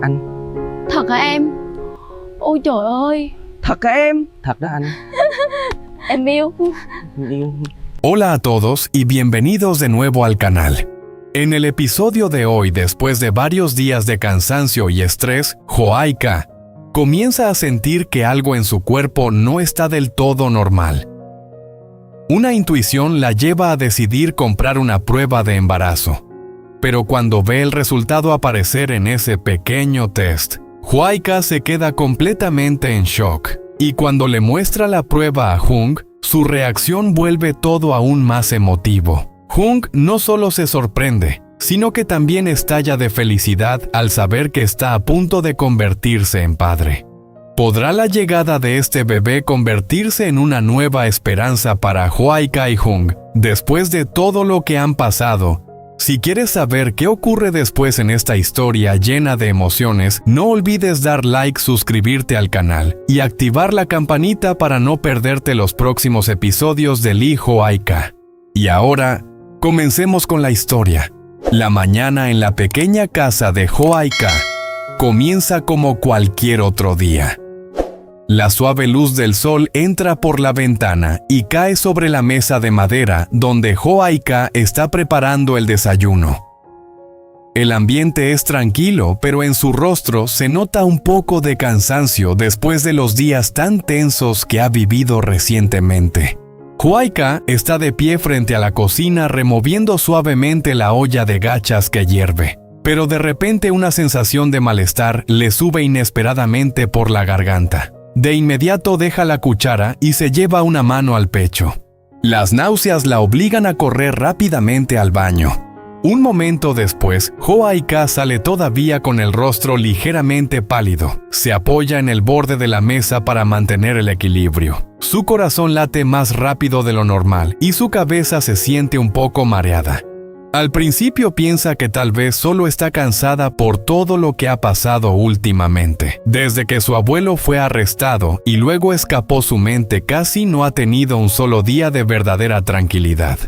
Anh. Thật hả em? Ôi trời ơi. Thật hả em? Thật đó anh. Em yêu. Yêu. Hola a todos y bienvenidos de nuevo al canal. En el episodio de hoy, después de varios días de cansancio y estrés, Joaika comienza a sentir que algo en su cuerpo no está del todo normal. Una intuición la lleva a decidir comprar una prueba de embarazo. Pero cuando ve el resultado aparecer en ese pequeño test, Joaika se queda completamente en shock. Y cuando le muestra la prueba a Jung, su reacción vuelve todo aún más emotivo. Jung no solo se sorprende, sino que también estalla de felicidad al saber que está a punto de convertirse en padre. ¿Podrá la llegada de este bebé convertirse en una nueva esperanza para Joaika y Jung después de todo lo que han pasado? Si quieres saber qué ocurre después en esta historia llena de emociones, no olvides dar like, suscribirte al canal y activar la campanita para no perderte los próximos episodios de Lee Joaika. Y ahora, comencemos con la historia. La mañana en la pequeña casa de Joaika comienza como cualquier otro día. La suave luz del sol entra por la ventana y cae sobre la mesa de madera donde Joaika está preparando el desayuno. El ambiente es tranquilo, pero en su rostro se nota un poco de cansancio después de los días tan tensos que ha vivido recientemente. Joaika está de pie frente a la cocina removiendo suavemente la olla de gachas que hierve, pero de repente una sensación de malestar le sube inesperadamente por la garganta. De inmediato deja la cuchara y se lleva una mano al pecho. Las náuseas la obligan a correr rápidamente al baño. Un momento después, Joaika sale todavía con el rostro ligeramente pálido. Se apoya en el borde de la mesa para mantener el equilibrio. Su corazón late más rápido de lo normal y su cabeza se siente un poco mareada. Al principio piensa que tal vez solo está cansada por todo lo que ha pasado últimamente. Desde que su abuelo fue arrestado y luego escapó su mente, casi no ha tenido un solo día de verdadera tranquilidad.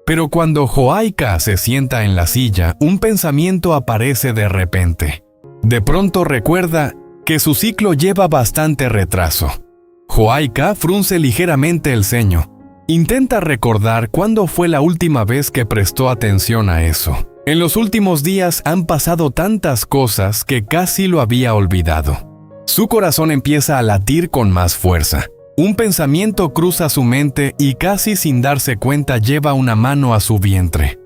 Pero cuando Joaika se sienta en la silla, un pensamiento aparece de repente. De pronto recuerda que su ciclo lleva bastante retraso. Joaika frunce ligeramente el ceño. Intenta recordar cuándo fue la última vez que prestó atención a eso. En los últimos días han pasado tantas cosas que casi lo había olvidado. Su corazón empieza a latir con más fuerza. Un pensamiento cruza su mente y casi sin darse cuenta lleva una mano a su vientre.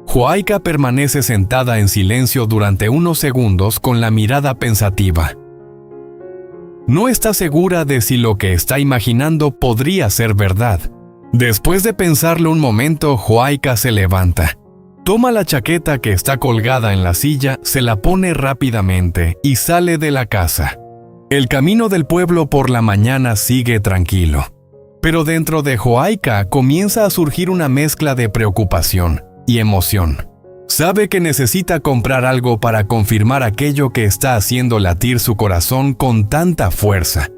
Joaika permanece sentada en silencio durante unos segundos con la mirada pensativa. No está segura de si lo que está imaginando podría ser verdad. Después de pensarlo un momento, Joaika se levanta. Toma la chaqueta que está colgada en la silla, se la pone rápidamente y sale de la casa. El camino del pueblo por la mañana sigue tranquilo. Pero dentro de Joaika comienza a surgir una mezcla de preocupación y emoción. Sabe que necesita comprar algo para confirmar aquello que está haciendo latir su corazón con tanta fuerza.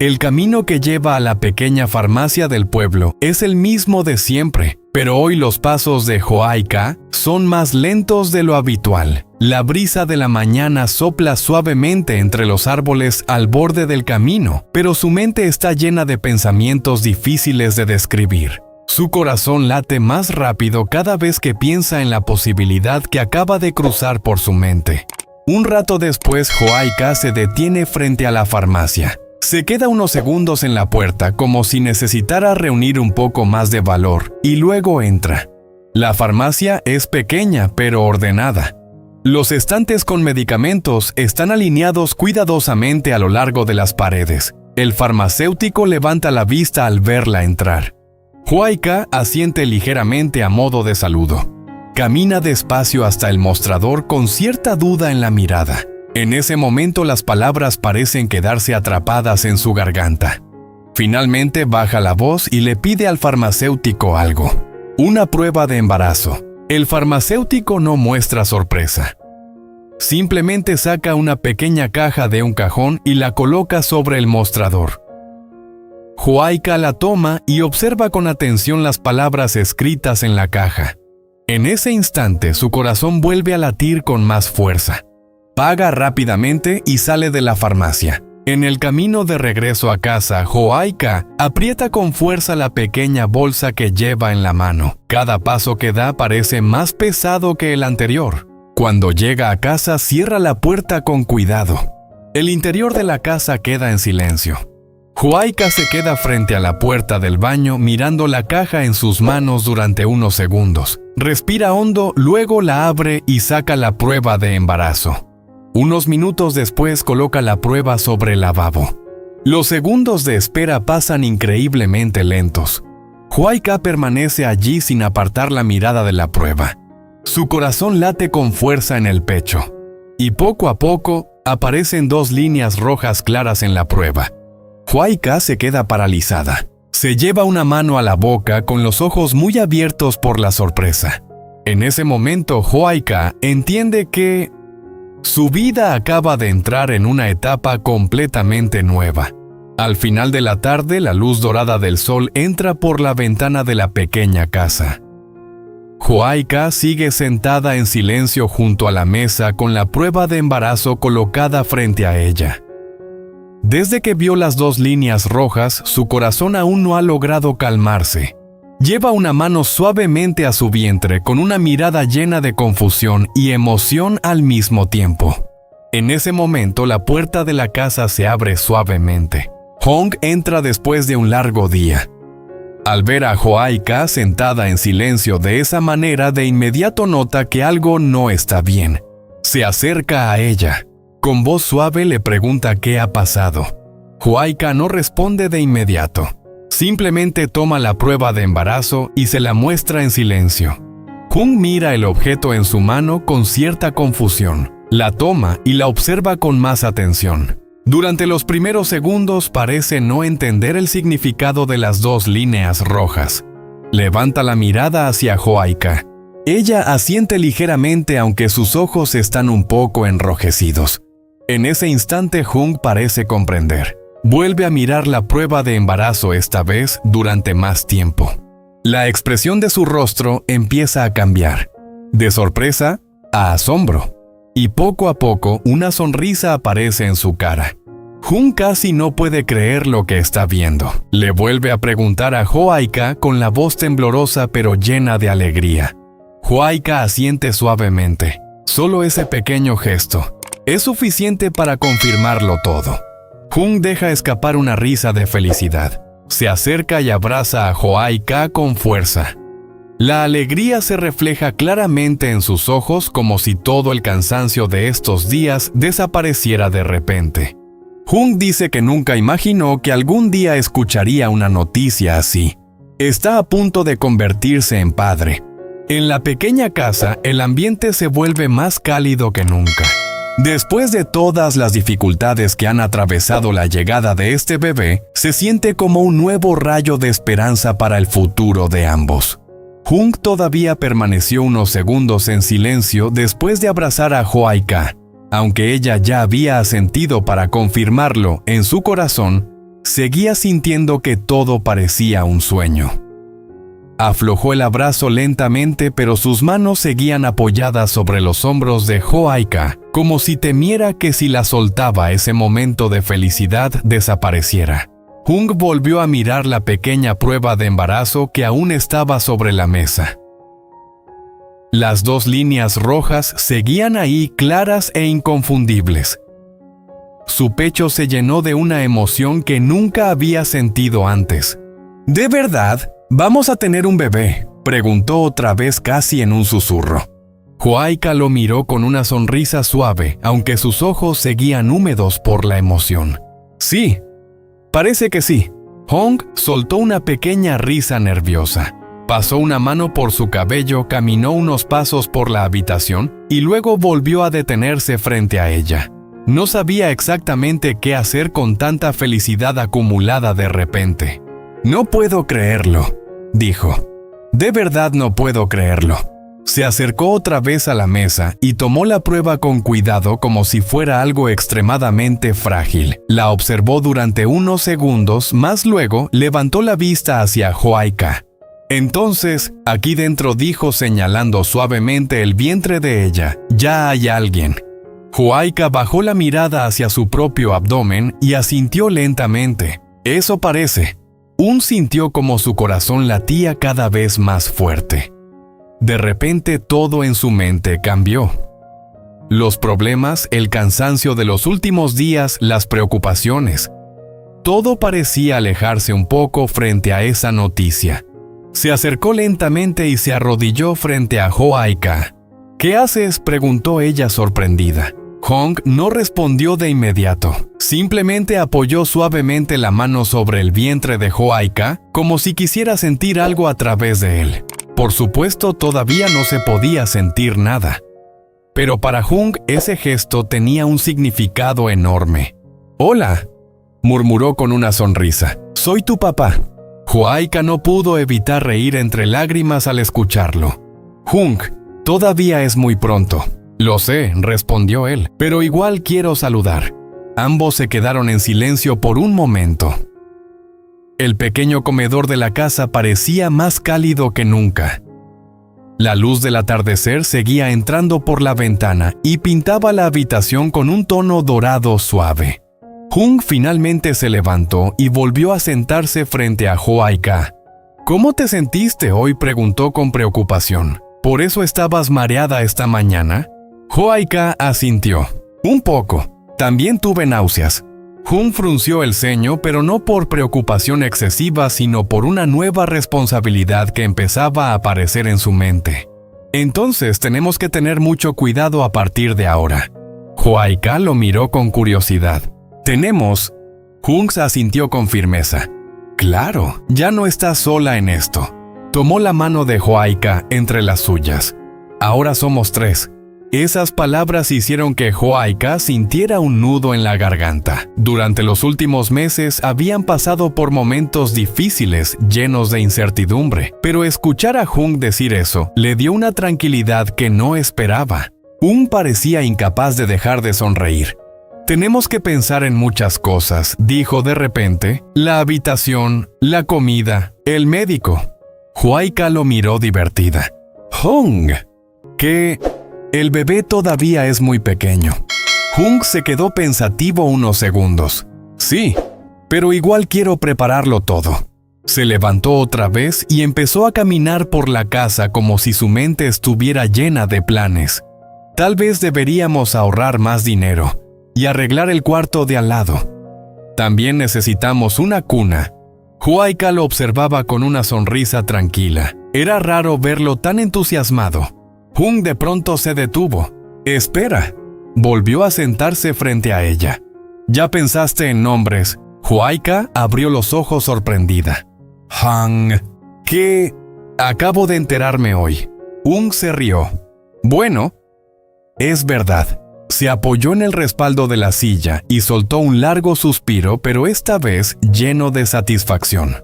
El camino que lleva a la pequeña farmacia del pueblo es el mismo de siempre, pero hoy los pasos de Joaika son más lentos de lo habitual. La brisa de la mañana sopla suavemente entre los árboles al borde del camino, pero su mente está llena de pensamientos difíciles de describir. Su corazón late más rápido cada vez que piensa en la posibilidad que acaba de cruzar por su mente. Un rato después, Joaika se detiene frente a la farmacia. Se queda unos segundos en la puerta como si necesitara reunir un poco más de valor y luego entra. La farmacia es pequeña pero ordenada. Los estantes con medicamentos están alineados cuidadosamente a lo largo de las paredes. El farmacéutico levanta la vista al verla entrar. Joaika asiente ligeramente a modo de saludo. Camina despacio hasta el mostrador con cierta duda en la mirada. En ese momento las palabras parecen quedarse atrapadas en su garganta. Finalmente baja la voz y le pide al farmacéutico algo. Una prueba de embarazo. El farmacéutico no muestra sorpresa. Simplemente saca una pequeña caja de un cajón y la coloca sobre el mostrador. Joaika la toma y observa con atención las palabras escritas en la caja. En ese instante su corazón vuelve a latir con más fuerza. paga rápidamente y sale de la farmacia. En el camino de regreso a casa, Joaika aprieta con fuerza la pequeña bolsa que lleva en la mano. Cada paso que da parece más pesado que el anterior. Cuando llega a casa, cierra la puerta con cuidado. El interior de la casa queda en silencio. Joaika se queda frente a la puerta del baño mirando la caja en sus manos durante unos segundos. Respira hondo, luego la abre y saca la prueba de embarazo. Unos minutos después coloca la prueba sobre el lavabo. Los segundos de espera pasan increíblemente lentos. Joaika permanece allí sin apartar la mirada de la prueba. Su corazón late con fuerza en el pecho. Y poco a poco aparecen 2 líneas rojas claras en la prueba. Joaika se queda paralizada. Se lleva una mano a la boca con los ojos muy abiertos por la sorpresa. En ese momento, Joaika entiende que su vida acaba de entrar en una etapa completamente nueva. Al final de la tarde, la luz dorada del sol entra por la ventana de la pequeña casa. Joaika sigue sentada en silencio junto a la mesa con la prueba de embarazo colocada frente a ella. Desde que vio las 2 líneas rojas, su corazón aún no ha logrado calmarse. Lleva una mano suavemente a su vientre con una mirada llena de confusión y emoción al mismo tiempo. En ese momento, la puerta de la casa se abre suavemente. Hong entra después de un largo día. Al ver a Joaika sentada en silencio de esa manera, de inmediato nota que algo no está bien. Se acerca a ella. Con voz suave le pregunta qué ha pasado. Joaika no responde de inmediato. Simplemente toma la prueba de embarazo y se la muestra en silencio. Hong mira el objeto en su mano con cierta confusión. La toma y la observa con más atención. Durante los primeros segundos parece no entender el significado de las 2 líneas rojas. Levanta la mirada hacia Joaika. Ella asiente ligeramente aunque sus ojos están un poco enrojecidos. En ese instante Hong parece comprender. Vuelve a mirar la prueba de embarazo esta vez durante más tiempo. La expresión de su rostro empieza a cambiar. De sorpresa a asombro. Y poco a poco una sonrisa aparece en su cara. Hong casi no puede creer lo que está viendo. Le vuelve a preguntar a Joaika con la voz temblorosa pero llena de alegría. Joaika asiente suavemente. Solo ese pequeño gesto es suficiente para confirmarlo todo. Hong deja escapar una risa de felicidad. Se acerca y abraza a Joaika con fuerza. La alegría se refleja claramente en sus ojos como si todo el cansancio de estos días desapareciera de repente. Hong dice que nunca imaginó que algún día escucharía una noticia así. Está a punto de convertirse en padre. En la pequeña casa, el ambiente se vuelve más cálido que nunca. Después de todas las dificultades que han atravesado la llegada de este bebé, se siente como un nuevo rayo de esperanza para el futuro de ambos. Hong todavía permaneció unos segundos en silencio después de abrazar a Joaika. Aunque ella ya había asentido para confirmarlo en su corazón, seguía sintiendo que todo parecía un sueño. Aflojó el abrazo lentamente, pero sus manos seguían apoyadas sobre los hombros de Joaika, como si temiera que si la soltaba ese momento de felicidad desapareciera. Hong volvió a mirar la pequeña prueba de embarazo que aún estaba sobre la mesa. Las 2 líneas rojas seguían ahí claras e inconfundibles. Su pecho se llenó de una emoción que nunca había sentido antes. ¿De verdad? ¿Vamos a tener un bebé?, preguntó otra vez casi en un susurro. Joaika lo miró con una sonrisa suave, aunque sus ojos seguían húmedos por la emoción. Sí, parece que sí. Hong soltó una pequeña risa nerviosa. Pasó una mano por su cabello, caminó unos pasos por la habitación y luego volvió a detenerse frente a ella. No sabía exactamente qué hacer con tanta felicidad acumulada de repente. «No puedo creerlo», dijo. «De verdad no puedo creerlo». Se acercó otra vez a la mesa y tomó la prueba con cuidado como si fuera algo extremadamente frágil. La observó durante unos segundos, más luego levantó la vista hacia Joaika. Entonces, aquí dentro, dijo señalando suavemente el vientre de ella, «ya hay alguien». Joaika bajó la mirada hacia su propio abdomen y asintió lentamente. Eso parece. Sintió como su corazón latía cada vez más fuerte. De repente todo en su mente cambió. Los problemas, el cansancio de los últimos días, las preocupaciones. Todo parecía alejarse un poco frente a esa noticia. Se acercó lentamente y se arrodilló frente a Joaika. ¿Qué haces?, preguntó ella sorprendida. Hong no respondió de inmediato. Simplemente apoyó suavemente la mano sobre el vientre de Joaika, como si quisiera sentir algo a través de él. Por supuesto, todavía no se podía sentir nada. Pero para Hong ese gesto tenía un significado enorme. «Hola», murmuró con una sonrisa. «Soy tu papá». Joaika no pudo evitar reír entre lágrimas al escucharlo. «Hong, todavía es muy pronto». «Lo sé», respondió él, «pero igual quiero saludar». Ambos se quedaron en silencio por un momento. El pequeño comedor de la casa parecía más cálido que nunca. La luz del atardecer seguía entrando por la ventana y pintaba la habitación con un tono dorado suave. Hong finalmente se levantó y volvió a sentarse frente a Joaika. «¿Cómo te sentiste hoy?», preguntó con preocupación. «¿Por eso estabas mareada esta mañana?». Joaika asintió. «Un poco. También tuve náuseas». Hong frunció el ceño, pero no por preocupación excesiva, sino por una nueva responsabilidad que empezaba a aparecer en su mente. «Entonces tenemos que tener mucho cuidado a partir de ahora». Joaika lo miró con curiosidad. «¿Tenemos?». Hong asintió con firmeza. «Claro, ya no estás sola en esto». Tomó la mano de Joaika entre las suyas. «Ahora somos 3. Esas palabras hicieron que Joaika sintiera un nudo en la garganta. Durante los últimos meses habían pasado por momentos difíciles, llenos de incertidumbre, pero escuchar a Hong decir eso le dio una tranquilidad que no esperaba. Hong parecía incapaz de dejar de sonreír. «Tenemos que pensar en muchas cosas», dijo de repente. «La habitación, la comida, el médico». Joaika lo miró divertida. «Hong, ¿qué? El bebé todavía es muy pequeño». Hong se quedó pensativo unos segundos. «Sí, pero igual quiero prepararlo todo». Se levantó otra vez y empezó a caminar por la casa como si su mente estuviera llena de planes. «Tal vez deberíamos ahorrar más dinero y arreglar el cuarto de al lado. También necesitamos una cuna». Joaika lo observaba con una sonrisa tranquila. Era raro verlo tan entusiasmado. Hong de pronto se detuvo. «Espera». Volvió a sentarse frente a ella. «¿Ya pensaste en nombres?». Joaika abrió los ojos sorprendida. «Han, ¿qué? Acabo de enterarme hoy». Hong se rió. «Bueno, es verdad». Se apoyó en el respaldo de la silla y soltó un largo suspiro, pero esta vez lleno de satisfacción.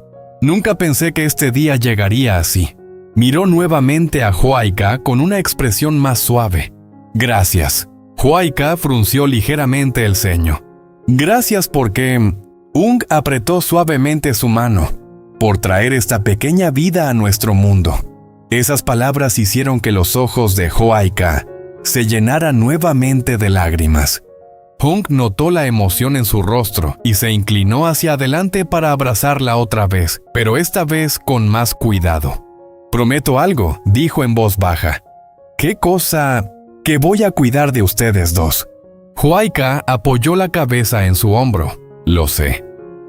«Nunca pensé que este día llegaría así». Miró nuevamente a Joaika con una expresión más suave. «Gracias». Joaika frunció ligeramente el ceño. «Gracias porque…». Hong apretó suavemente su mano. «Por traer esta pequeña vida a nuestro mundo». Esas palabras hicieron que los ojos de Joaika se llenaran nuevamente de lágrimas. Hong notó la emoción en su rostro y se inclinó hacia adelante para abrazarla otra vez, pero esta vez con más cuidado. «Prometo algo», dijo en voz baja. «¿Qué cosa?». «Que voy a cuidar de ustedes dos». Joaika apoyó la cabeza en su hombro. «Lo sé».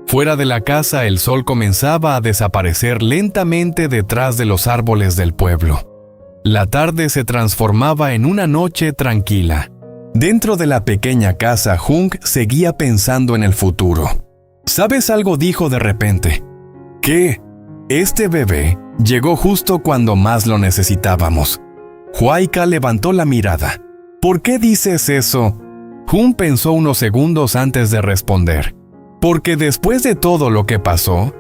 Fuera de la casa el sol comenzaba a desaparecer lentamente detrás de los árboles del pueblo. La tarde se transformaba en una noche tranquila. Dentro de la pequeña casa, Hong seguía pensando en el futuro. «¿Sabes algo?», dijo de repente. «¿Qué? Este bebé llegó justo cuando más lo necesitábamos». Joaika levantó la mirada. «¿Por qué dices eso?». Hong pensó unos segundos antes de responder. «Porque después de todo lo que pasó,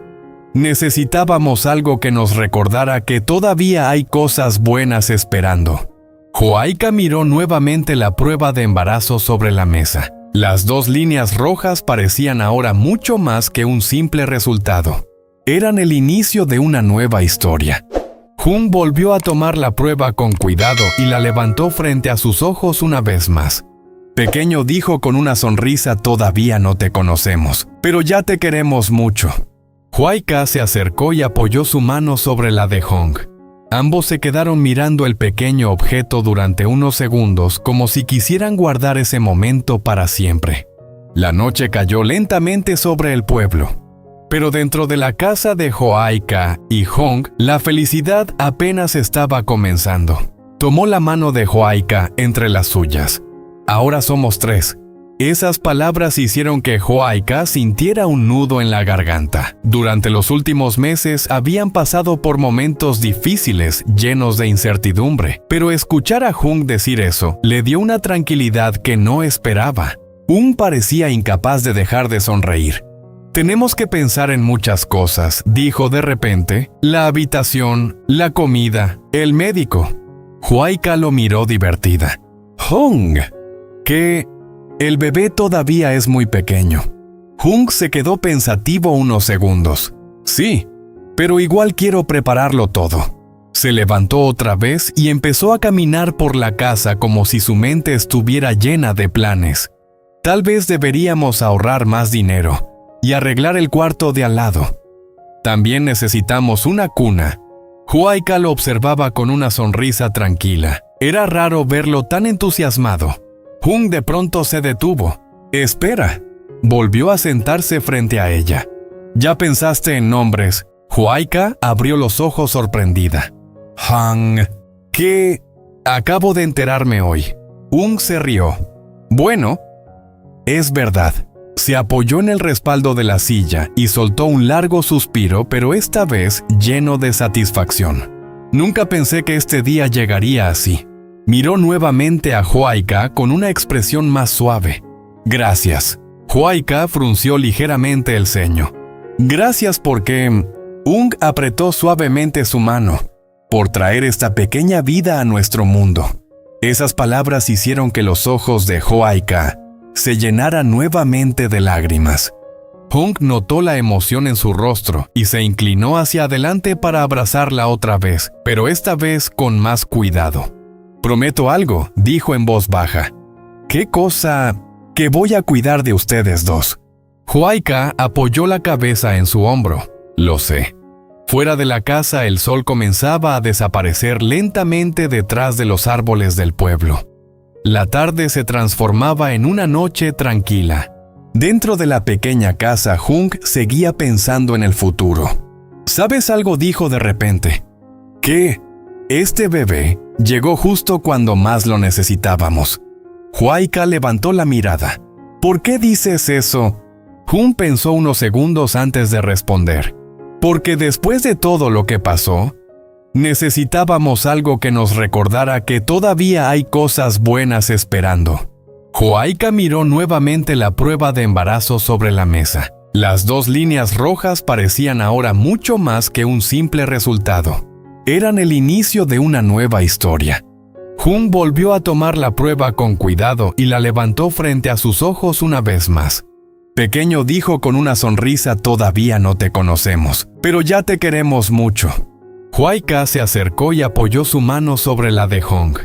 necesitábamos algo que nos recordara que todavía hay cosas buenas esperando». Joaika miró nuevamente la prueba de embarazo sobre la mesa. Las 2 líneas rojas parecían ahora mucho más que un simple resultado. Eran el inicio de una nueva historia. Hong volvió a tomar la prueba con cuidado y la levantó frente a sus ojos una vez más. Pequeño dijo con una sonrisa, todavía no te conocemos, pero ya te queremos mucho. Huayca se acercó y apoyó su mano sobre la de Hong. Ambos se quedaron mirando el pequeño objeto durante unos segundos como si quisieran guardar ese momento para siempre. La noche cayó lentamente sobre el pueblo. Pero dentro de la casa de Huayca y Hong, la felicidad apenas estaba comenzando. Tomó la mano de Huayca entre las suyas. Ahora somos 3. Esas palabras hicieron que Huayca sintiera un nudo en la garganta. Durante los últimos meses habían pasado por momentos difíciles, llenos de incertidumbre, pero escuchar a Hong decir eso le dio una tranquilidad que no esperaba. Hong parecía incapaz de dejar de sonreír. Tenemos que pensar en muchas cosas, dijo de repente. La habitación, la comida, el médico. Huayca lo miró divertida. Hong, ¿qué? El bebé todavía es muy pequeño. Hong se quedó pensativo unos segundos. Sí, pero igual quiero prepararlo todo. Se levantó otra vez y empezó a caminar por la casa como si su mente estuviera llena de planes. Tal vez deberíamos ahorrar más dinero y arreglar el cuarto de al lado. También necesitamos una cuna. Huayca lo observaba con una sonrisa tranquila. Era raro verlo tan entusiasmado. Hong de pronto se detuvo. «Espera». Volvió a sentarse frente a ella. «¿Ya pensaste en nombres?» Huayca abrió los ojos sorprendida. «Han, ¿qué? Acabo de enterarme hoy». Hong se rió. «Bueno, es verdad». Se apoyó en el respaldo de la silla y soltó un largo suspiro, pero esta vez lleno de satisfacción. «Nunca pensé que este día llegaría así». Miró nuevamente a Huayca con una expresión más suave. «Gracias». Huayca frunció ligeramente el ceño. «Gracias porque...» Hong apretó suavemente su mano. «Por traer esta pequeña vida a nuestro mundo». Esas palabras hicieron que los ojos de Huayca se llenaran nuevamente de lágrimas. Hong notó la emoción en su rostro y se inclinó hacia adelante para abrazarla otra vez, pero esta vez con más cuidado. «Prometo algo», dijo en voz baja. «¿Qué cosa? Que voy a cuidar de ustedes dos». Huayca apoyó la cabeza en su hombro. «Lo sé». Fuera de la casa el sol comenzaba a desaparecer lentamente detrás de los árboles del pueblo. La tarde se transformaba en una noche tranquila. Dentro de la pequeña casa, Hong seguía pensando en el futuro. «¿Sabes algo?», dijo de repente. «¿Qué? Este bebé llegó justo cuando más lo necesitábamos». Huayca levantó la mirada. «¿Por qué dices eso?». Hong pensó unos segundos antes de responder. «Porque después de todo lo que pasó, necesitábamos algo que nos recordara que todavía hay cosas buenas esperando». Huayca miró nuevamente la prueba de embarazo sobre la mesa. Las 2 líneas rojas parecían ahora mucho más que un simple resultado. Eran el inicio de una nueva historia. Hong volvió a tomar la prueba con cuidado y la levantó frente a sus ojos una vez más. Pequeño dijo con una sonrisa, todavía no te conocemos, pero ya te queremos mucho. Huayca se acercó y apoyó su mano sobre la de Hong.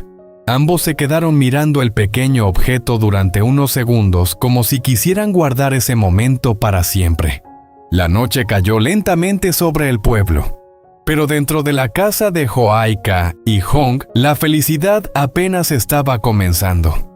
Ambos se quedaron mirando el pequeño objeto durante unos segundos como si quisieran guardar ese momento para siempre. La noche cayó lentamente sobre el pueblo. Pero dentro de la casa de Huayca y Hong, la felicidad apenas estaba comenzando.